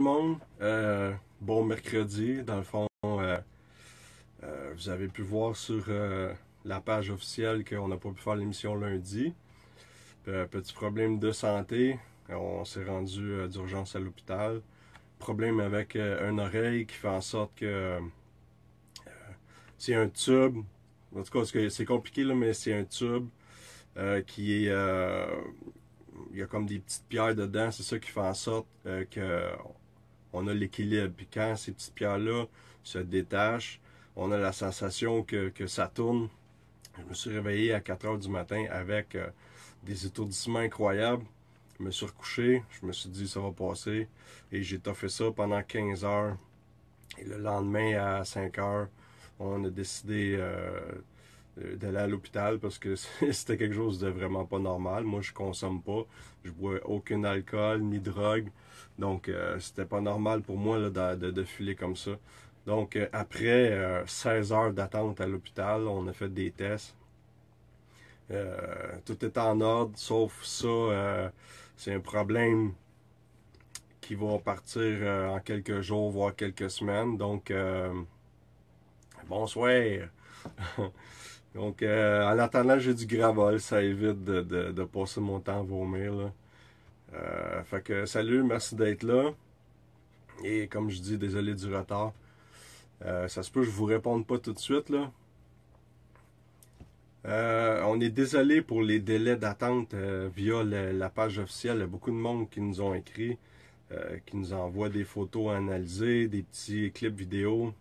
Monde, bon mercredi. Dans le fond, vous avez pu voir sur la page officielle qu'on n'a pas pu faire l'émission lundi. Petit problème de santé, on s'est rendu d'urgence à l'hôpital. Problème avec une oreille qui fait en sorte que c'est un tube. En tout cas, c'est compliqué là, mais c'est un tube qui est il y a comme des petites pierres dedans. C'est ça qui fait en sorte que on a l'équilibre. Puis quand ces petites pierres-là se détachent, on a la sensation que ça tourne. Je me suis réveillé à 4 heures du matin avec des étourdissements incroyables. Je me suis recouché, je me suis dit ça va passer. Et j'ai toffé ça pendant 15 heures. Et le lendemain à 5 heures, on a décidé d'aller à l'hôpital parce que c'était quelque chose de vraiment pas normal. Moi, je consomme pas. Je bois aucun alcool ni drogue. Donc, c'était pas normal pour moi là, de filer comme ça. Donc, après 16 heures d'attente à l'hôpital, on a fait des tests. Tout est en ordre, sauf ça, c'est un problème qui va partir en quelques jours, voire quelques semaines. Donc, bonsoir! Donc, en attendant, j'ai du gravol, ça évite de passer mon temps à vomir. Là. Fait que salut, merci d'être là. Et comme je dis, désolé du retard. Ça se peut que je vous réponde pas tout de suite. Là. On est désolé pour les délais d'attente via la page officielle. Il y a beaucoup de monde qui nous ont écrit, qui nous envoient des photos à analyser, des petits clips vidéo.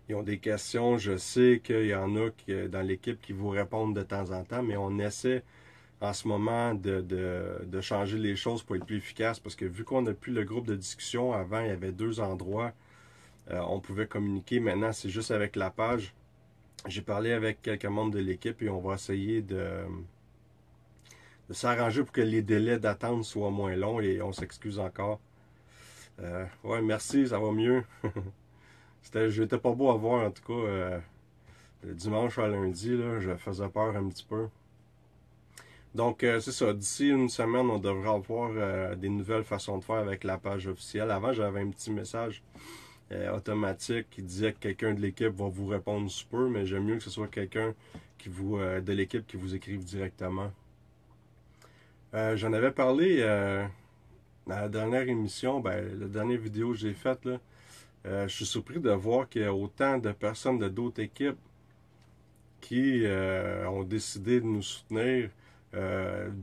Ils ont des questions. Je sais qu'il y en a dans l'équipe qui vous répondent de temps en temps, mais on essaie en ce moment de changer les choses pour être plus efficace parce que vu qu'on n'a plus le groupe de discussion, avant il y avait 2 endroits, on pouvait communiquer. Maintenant, c'est juste avec la page. J'ai parlé avec quelques membres de l'équipe et on va essayer de s'arranger pour que les délais d'attente soient moins longs et on s'excuse encore. Ouais, merci, ça va mieux. J'étais pas beau à voir, en tout cas. Le dimanche à lundi, là, je faisais peur un petit peu. Donc, c'est ça. D'ici une semaine, on devrait avoir des nouvelles façons de faire avec la page officielle. Avant, j'avais un petit message automatique qui disait que quelqu'un de l'équipe va vous répondre sous peu, mais j'aime mieux que ce soit quelqu'un de l'équipe qui vous écrive directement. J'en avais parlé dans la dernière émission, la dernière vidéo que j'ai faite, là. Je suis surpris de voir qu'il y a autant de personnes de d'autres équipes qui ont décidé de nous soutenir.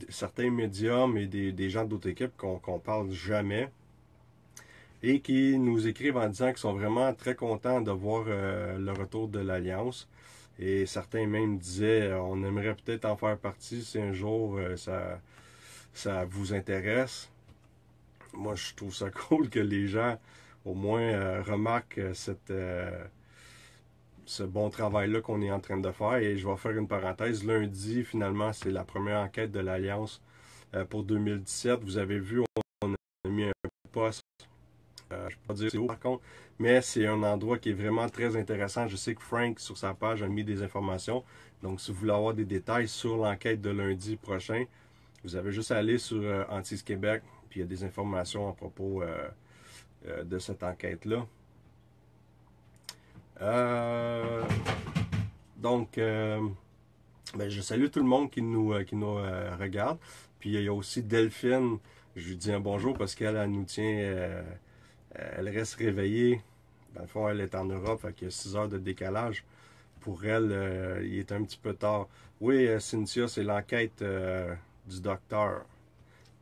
Certains médiums et des gens d'autres équipes qu'on parle jamais et qui nous écrivent en disant qu'ils sont vraiment très contents de voir le retour de l'Alliance. Et certains même disaient on aimerait peut-être en faire partie si un jour ça vous intéresse. Moi, je trouve ça cool que les gens au moins remarquent ce bon travail-là qu'on est en train de faire. Et je vais faire une parenthèse. Lundi, finalement, c'est la première enquête de l'Alliance pour 2017. Vous avez vu, on a mis un post. Je ne peux pas dire c'est où par contre, mais c'est un endroit qui est vraiment très intéressant. Je sais que Frank, sur sa page, a mis des informations. Donc, si vous voulez avoir des détails sur l'enquête de lundi prochain, vous avez juste à aller sur Antise Québec, puis il y a des informations à propos de cette enquête-là. Donc, je salue tout le monde qui nous regarde. Puis il y a aussi Delphine. Je lui dis un bonjour parce qu'elle nous tient. Elle reste réveillée. Dans le fond, elle est en Europe, fait qu'il y a 6 heures de décalage. Pour elle, il est un petit peu tard. Oui, Cynthia, c'est l'enquête du docteur.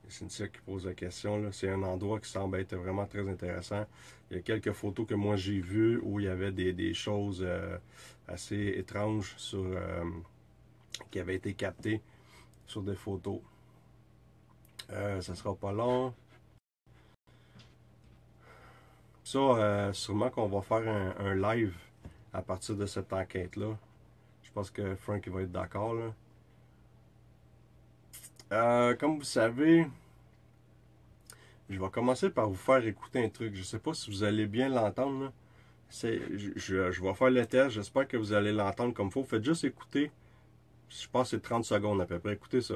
Cynthia qui pose la question. C'est un endroit qui semble être vraiment très intéressant. Il y a quelques photos que moi j'ai vues où il y avait des choses assez étranges qui avaient été captées sur des photos. Ça sera pas long. Ça, sûrement qu'on va faire un live à partir de cette enquête-là. Je pense que Frank va être d'accord. Comme vous savez, je vais commencer par vous faire écouter un truc. Je ne sais pas si vous allez bien l'entendre. Je vais faire le test. J'espère que vous allez l'entendre comme il faut. Faites juste écouter. Je pense que c'est 30 secondes à peu près. Écoutez ça.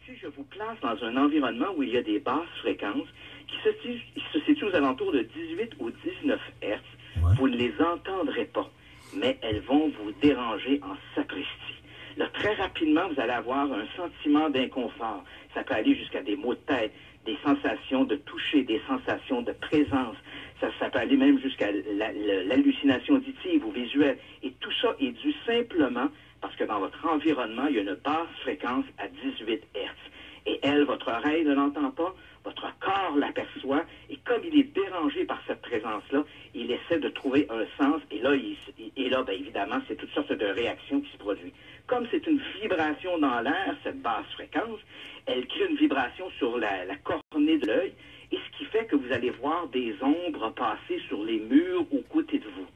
Si je vous place dans un environnement où il y a des basses fréquences qui se situent aux alentours de 18 ou 19 Hz, Ouais. vous ne les entendrez pas, mais elles vont vous déranger en sacristie. Là, très rapidement, vous allez avoir un sentiment d'inconfort. Ça peut aller jusqu'à des maux de tête, des sensations de toucher, des sensations de présence. Ça peut aller même jusqu'à l'hallucination auditive ou visuelle. Et tout ça est dû simplement parce que dans votre environnement, il y a une basse fréquence à 18 Hz. Et elle, votre oreille ne l'entend pas, votre corps l'aperçoit, et comme il est dérangé par cette présence-là, il essaie de trouver un sens, et là, ben, évidemment, c'est toutes sortes de réactions qui se produisent. Comme c'est une vibration dans l'air, cette basse fréquence, elle crée une vibration sur la cornée de l'œil, et ce qui fait que vous allez voir des ombres passer sur les murs aux côtés de vous.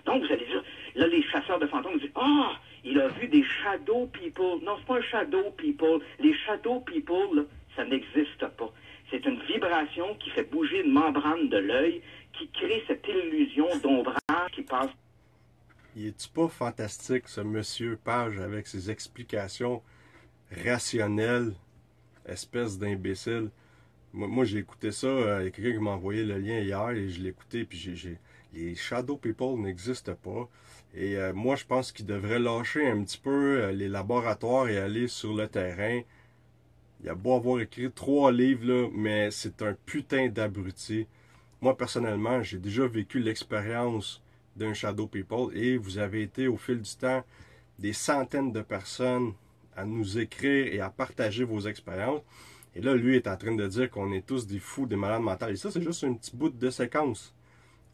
Donc, vous allez dire, là, les chasseurs de fantômes disent, ah, il a vu des shadow people. Non, c'est pas un shadow people. Les shadow people, là, ça n'existe pas. C'est une vibration qui fait bouger une membrane de l'œil, qui crée cette illusion d'ombrage qui passe. Il est-tu pas fantastique, ce monsieur Page, avec ses explications rationnelles, espèce d'imbécile? Moi j'ai écouté ça, il y a quelqu'un qui m'a envoyé le lien hier et je l'ai écouté, puis les Shadow People n'existent pas. Et moi je pense qu'il devrait lâcher un petit peu les laboratoires et aller sur le terrain. Il a beau avoir écrit 3 livres, là, mais c'est un putain d'abruti. Moi, personnellement, j'ai déjà vécu l'expérience d'un Shadow People et vous avez été, au fil du temps, des centaines de personnes à nous écrire et à partager vos expériences. Et là, lui est en train de dire qu'on est tous des fous, des malades mentaux. Et ça, c'est juste un petit bout de séquence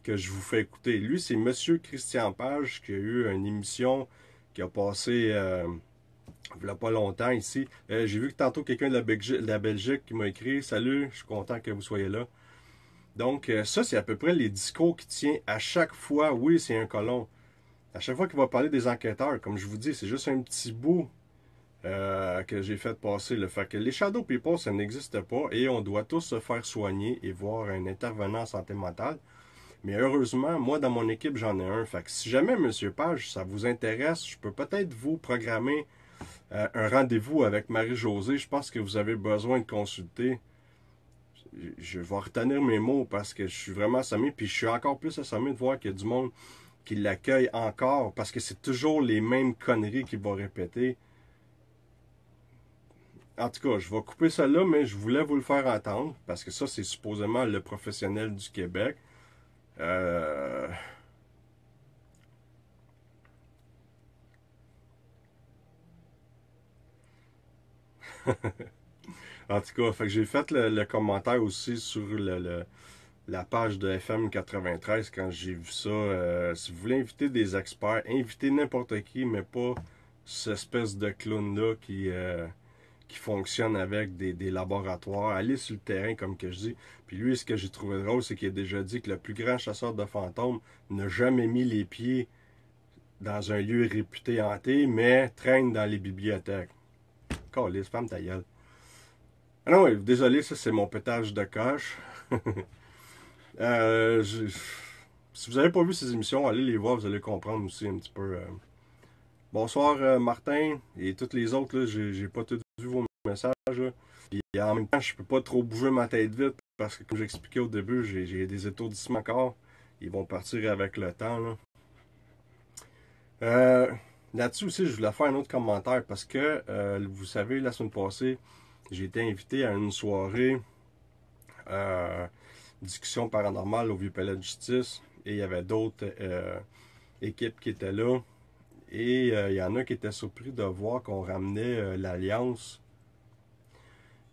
que je vous fais écouter. Lui, c'est Monsieur Christian Page qui a eu une émission qui a passé il n'y a pas longtemps ici. J'ai vu que tantôt quelqu'un de la Belgique qui m'a écrit « Salut, je suis content que vous soyez là. » Donc, ça, c'est à peu près les discours qu'il tient à chaque fois. Oui, c'est un colon. À chaque fois qu'il va parler des enquêteurs, comme je vous dis, c'est juste un petit bout que j'ai fait passer. Le fait que les Shadow People, ça n'existe pas et on doit tous se faire soigner et voir un intervenant en santé mentale. Mais heureusement, moi, dans mon équipe, j'en ai un. Fait que si jamais, Monsieur Page, ça vous intéresse, je peux peut-être vous programmer un rendez-vous avec Marie-Josée. Je pense que vous avez besoin de consulter. Je vais retenir mes mots parce que je suis vraiment assommé. Puis je suis encore plus assommé de voir qu'il y a du monde qui l'accueille encore parce que c'est toujours les mêmes conneries qu'il va répéter. En tout cas, je vais couper ça là, mais je voulais vous le faire entendre parce que ça, c'est supposément le professionnel du Québec. En tout cas, fait que j'ai fait le commentaire aussi sur la page de FM 93 quand j'ai vu ça. Si vous voulez inviter des experts, invitez n'importe qui, mais pas cette espèce de clown-là qui fonctionne avec des laboratoires. Allez sur le terrain, comme que je dis. Puis lui, ce que j'ai trouvé drôle, c'est qu'il a déjà dit que le plus grand chasseur de fantômes n'a jamais mis les pieds dans un lieu réputé hanté, mais traîne dans les bibliothèques. Calisse, femme ta gueule. Ah non, désolé, ça c'est mon pétage de coche. Si vous n'avez pas vu ces émissions, allez les voir, vous allez comprendre aussi un petit peu. Bonsoir Martin et tous les autres, là, j'ai pas tout vu vos messages. Là. Puis en même temps, je peux pas trop bouger ma tête vite parce que comme j'expliquais au début, j'ai des étourdissements encore. Ils vont partir avec le temps. Là. Là-dessus aussi, je voulais faire un autre commentaire parce que, vous savez, la semaine passée, j'ai été invité à une soirée discussion paranormale au Vieux-Palais de Justice et il y avait d'autres équipes qui étaient là et il y en a qui étaient surpris de voir qu'on ramenait l'Alliance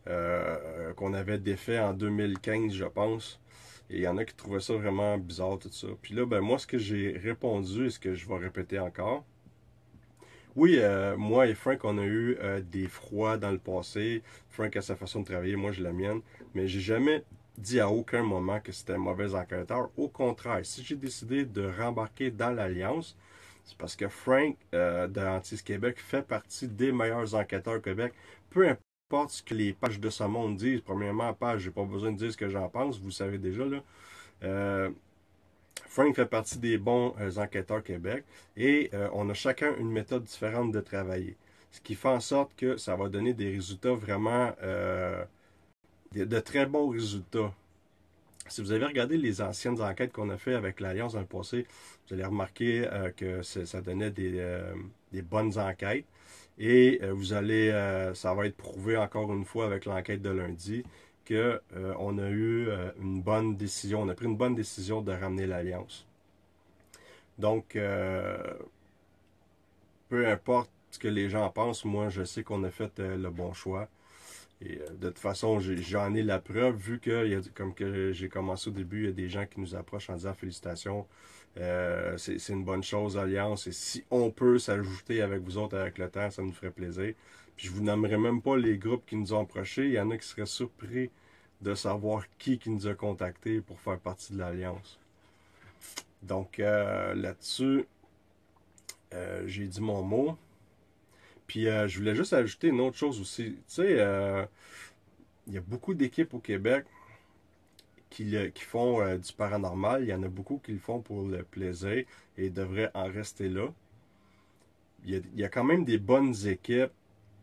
qu'on avait défait en 2015, je pense. Et il y en a qui trouvaient ça vraiment bizarre, tout ça. Puis là, ben moi, ce que j'ai répondu et ce que je vais répéter encore, oui, moi et Frank, on a eu des froids dans le passé. Frank a sa façon de travailler, moi j'ai la mienne. Mais j'ai jamais dit à aucun moment que c'était un mauvais enquêteur. Au contraire, si j'ai décidé de rembarquer dans l'Alliance, c'est parce que Frank de Antise Québec fait partie des meilleurs enquêteurs au Québec. Peu importe ce que les pages de ce monde disent. Premièrement, page, j'ai pas besoin de dire ce que j'en pense, vous le savez déjà là. Frank fait partie des bons enquêteurs Québec et on a chacun une méthode différente de travailler. Ce qui fait en sorte que ça va donner des résultats vraiment, de très bons résultats. Si vous avez regardé les anciennes enquêtes qu'on a fait avec l'Alliance dans le passé, vous allez remarquer que ça donnait des bonnes enquêtes. Et ça va être prouvé encore une fois avec l'enquête de lundi que on a eu une bonne décision, on a pris une bonne décision de ramener l'Alliance. Donc, peu importe ce que les gens pensent, moi je sais qu'on a fait le bon choix. Et de toute façon, j'en ai la preuve, vu que, comme que j'ai commencé au début, il y a des gens qui nous approchent en disant félicitations, c'est une bonne chose, Alliance, et si on peut s'ajouter avec vous autres avec le temps, ça nous ferait plaisir. Puis je vous nommerai même pas les groupes qui nous ont approchés, il y en a qui seraient surpris de savoir qui nous a contactés pour faire partie de l'Alliance. Donc là-dessus, j'ai dit mon mot. Puis je voulais juste ajouter une autre chose aussi. Tu sais, il y a beaucoup d'équipes au Québec qui font du paranormal. Il y en a beaucoup qui le font pour le plaisir et devraient en rester là. Il y a quand même des bonnes équipes,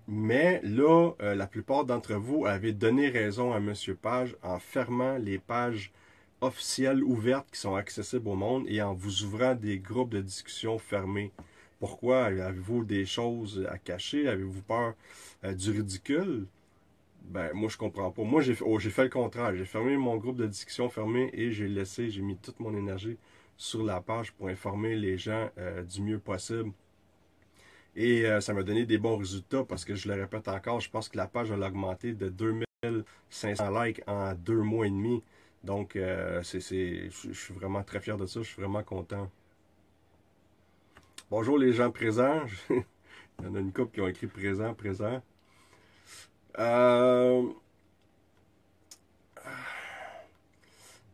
mais là, la plupart d'entre vous avez donné raison à M. Page en fermant les pages officielles ouvertes qui sont accessibles au monde et en vous ouvrant des groupes de discussion fermés. Pourquoi? Avez-vous des choses à cacher? Avez-vous peur du ridicule? Ben, moi, je comprends pas. Moi, j'ai fait le contraire. J'ai fermé mon groupe de discussion fermé et j'ai mis toute mon énergie sur la page pour informer les gens du mieux possible. Et ça m'a donné des bons résultats parce que je le répète encore, je pense que la page a augmenté de 2500 likes en 2 mois et demi. Donc, je suis vraiment très fier de ça. Je suis vraiment content. Bonjour les gens présents. Il y en a une couple qui ont écrit présent, présent.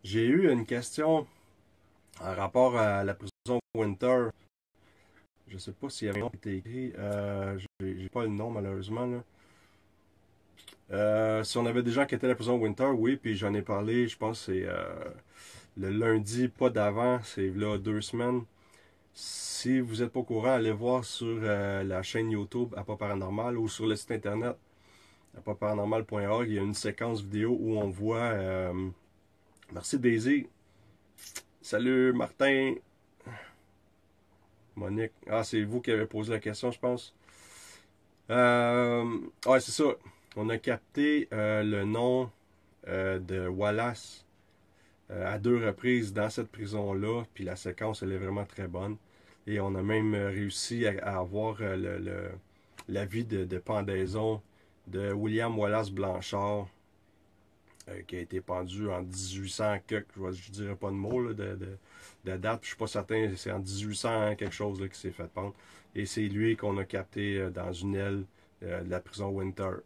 J'ai eu une question en rapport à la prison Winter. Je sais pas s'il y avait un nom qui était écrit. J'ai pas le nom malheureusement. Là. Si on avait des gens qui étaient à la prison Winter, oui, puis j'en ai parlé, je pense que c'est le lundi, pas d'avant, c'est là 2 semaines. Si vous n'êtes pas au courant, allez voir sur la chaîne YouTube à Pas Paranormal ou sur le site internet à pasparanormal.org. Il y a une séquence vidéo où on voit. Merci Daisy. Salut Martin. Monique. Ah, c'est vous qui avez posé la question, je pense. Ouais, c'est ça. On a capté le nom de Wallace à 2 reprises dans cette prison-là. Puis la séquence, elle est vraiment très bonne. Et on a même réussi à avoir la vie de pendaison de William Wallace Blanchard, qui a été pendu en 1800 quelque, je dirais pas de mots là, de date, je suis pas certain, c'est en 1800 quelque chose là, qui s'est fait pendre. Et c'est lui qu'on a capté dans une aile de la prison Winter.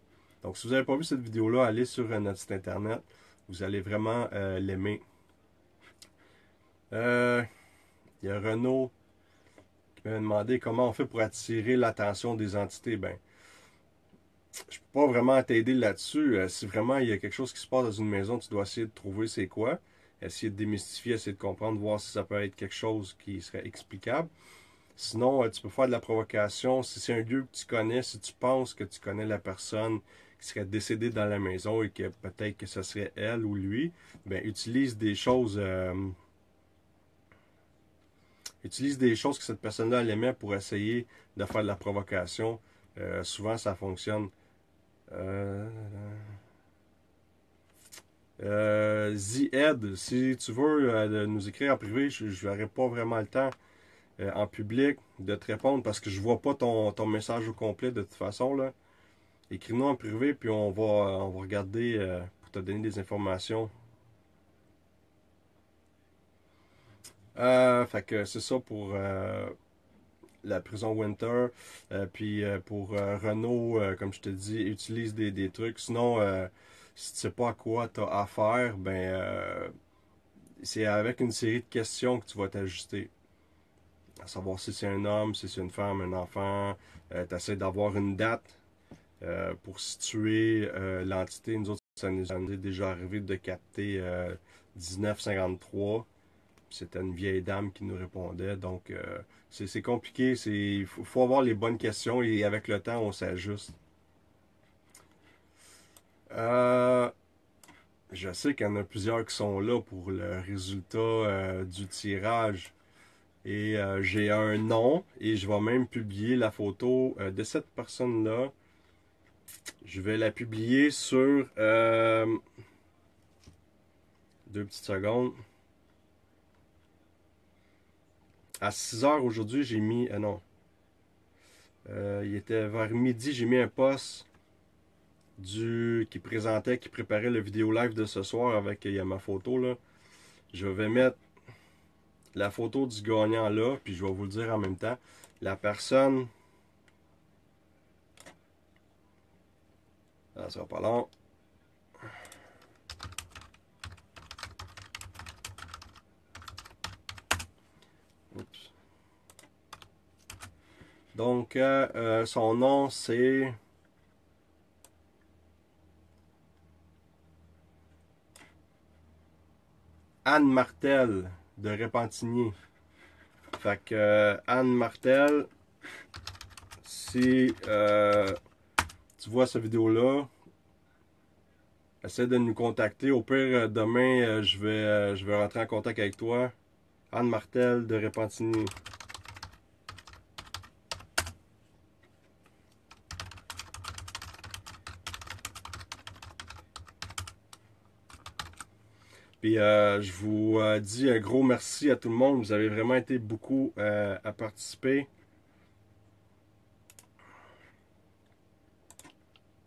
Donc si vous n'avez pas vu cette vidéo-là, allez sur notre site internet. Vous allez vraiment l'aimer. Il y a Renaud qui m'a demandé comment on fait pour attirer l'attention des entités. Ben, je peux pas vraiment t'aider là-dessus. Si vraiment il y a quelque chose qui se passe dans une maison, tu dois essayer de trouver c'est quoi. Essayer de démystifier, essayer de comprendre, voir si ça peut être quelque chose qui serait explicable. Sinon, tu peux faire de la provocation. Si c'est un lieu que tu connais, si tu penses que tu connais la personne qui serait décédée dans la maison et que peut-être que ce serait elle ou lui, ben utilise des choses que cette personne-là aimait pour essayer de faire de la provocation. Souvent, ça fonctionne. Z-Ed, si tu veux nous écrire en privé, je n'aurai pas vraiment le temps en public de te répondre parce que je vois pas ton message au complet de toute façon. Là. Écris-nous en privé, puis on va regarder pour te donner des informations. Fait que c'est ça pour la prison Winter. Puis pour Renault, comme je te dis, utilise des trucs. Sinon, si tu sais pas à quoi tu as affaire, ben c'est avec une série de questions que tu vas t'ajuster. À savoir si c'est un homme, si c'est une femme, un enfant. Tu essaies d'avoir une date pour situer l'entité. Nous autres, ça nous est déjà arrivé de capter 1953. C'était une vieille dame qui nous répondait. Donc, c'est compliqué. Il faut avoir les bonnes questions et avec le temps, on s'ajuste. je sais qu'il y en a plusieurs qui sont là pour le résultat du tirage. Et j'ai un nom et je vais même publier la photo de cette personne-là. Je vais la publier sur... deux petites secondes. À 6 heures aujourd'hui, j'ai mis... non. Il était vers midi, j'ai mis un post qui préparait le vidéo live de ce soir avec il y a ma photo là. Je vais mettre la photo du gagnant là, puis je vais vous le dire en même temps. La personne... Ah, ça va pas long. Oups. Donc, son nom c'est... Anne Martel de Repentigny. Fait que Anne Martel, si tu vois cette vidéo-là, essaie de nous contacter. Au pire, demain, je vais rentrer en contact avec toi. Anne Martel de Repentigny. Puis je vous dis un gros merci à tout le monde. Vous avez vraiment été beaucoup à participer.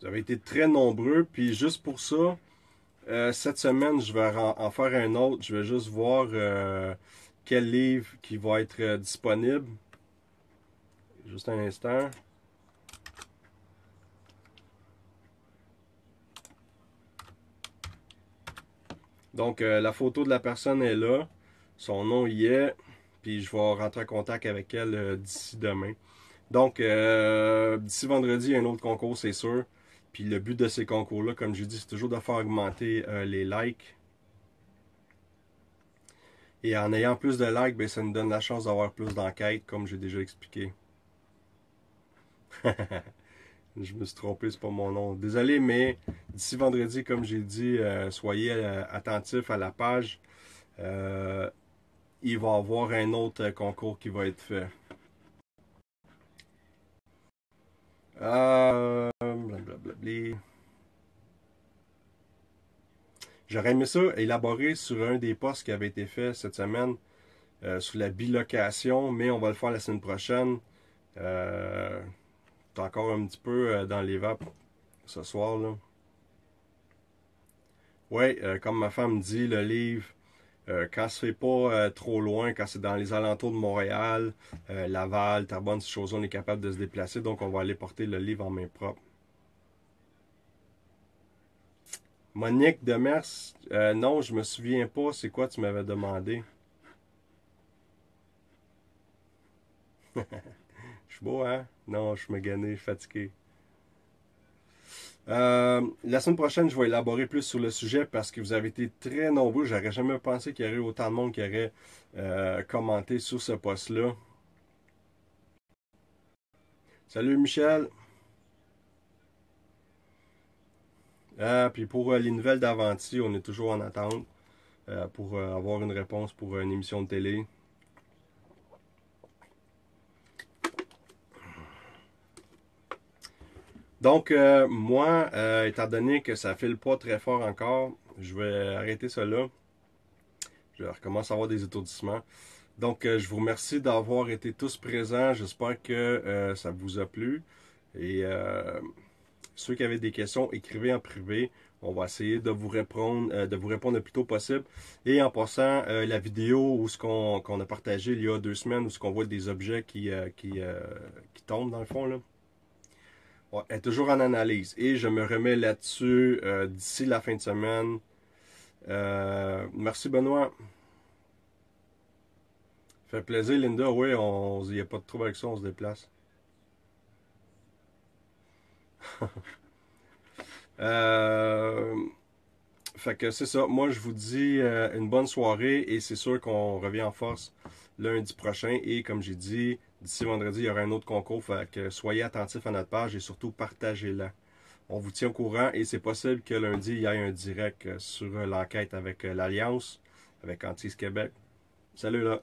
Vous avez été très nombreux. Puis juste pour ça, cette semaine, je vais en faire un autre. Je vais juste voir quel livre qui va être disponible. Juste un instant. Donc, la photo de la personne est là. Son nom y est. Puis, je vais rentrer en contact avec elle d'ici demain. Donc, d'ici vendredi, il y a un autre concours, c'est sûr. Puis, le but de ces concours-là, comme je dis, c'est toujours de faire augmenter les likes. Et en ayant plus de likes, ben, ça nous donne la chance d'avoir plus d'enquêtes, comme j'ai déjà expliqué. Je me suis trompé, c'est pas mon nom. Désolé, mais d'ici vendredi, comme j'ai dit, soyez attentifs à la page. Il va y avoir un autre concours qui va être fait. Blablabla. J'aurais aimé ça élaborer sur un des posts qui avait été fait cette semaine sur la bilocation, mais on va le faire la semaine prochaine. T'es encore un petit peu dans les vapes ce soir là. Ouais, comme ma femme dit, le livre, quand c'est pas trop loin, quand c'est dans les alentours de Montréal, Laval, Terrebonne, ces choses-là, on est capable de se déplacer, donc on va aller porter le livre en main propre. Monique Demers, non, je me souviens pas, c'est quoi tu m'avais demandé? Je suis beau, hein? Non, je suis magané, je suis fatigué. La semaine prochaine, je vais élaborer plus sur le sujet parce que vous avez été très nombreux. J'aurais jamais pensé qu'il y aurait autant de monde qui aurait commenté sur ce post-là. Salut Michel. Puis pour les nouvelles d'Avanti, on est toujours en attente pour avoir une réponse pour une émission de télé. Donc, moi, étant donné que ça file pas très fort encore, je vais arrêter ça là. Je recommence à avoir des étourdissements. Donc, je vous remercie d'avoir été tous présents. J'espère que ça vous a plu. Et ceux qui avaient des questions, écrivez en privé. On va essayer de vous répondre le plus tôt possible. Et en passant, la vidéo où qu'on a partagé il y a 2 semaines, où ce qu'on voit des objets qui tombent dans le fond, là, ouais, est toujours en analyse. Et je me remets là-dessus d'ici la fin de semaine. Merci Benoît. Fait plaisir Linda. Oui, il n'y a pas de trouble avec ça, on se déplace. Fait que c'est ça. Moi, je vous dis une bonne soirée et c'est sûr qu'on revient en force lundi prochain. Et comme j'ai dit, d'ici vendredi, il y aura un autre concours. Fait que soyez attentifs à notre page et surtout partagez-la. On vous tient au courant et c'est possible que lundi, il y ait un direct sur l'enquête avec l'Alliance, avec Antise Québec. Salut là!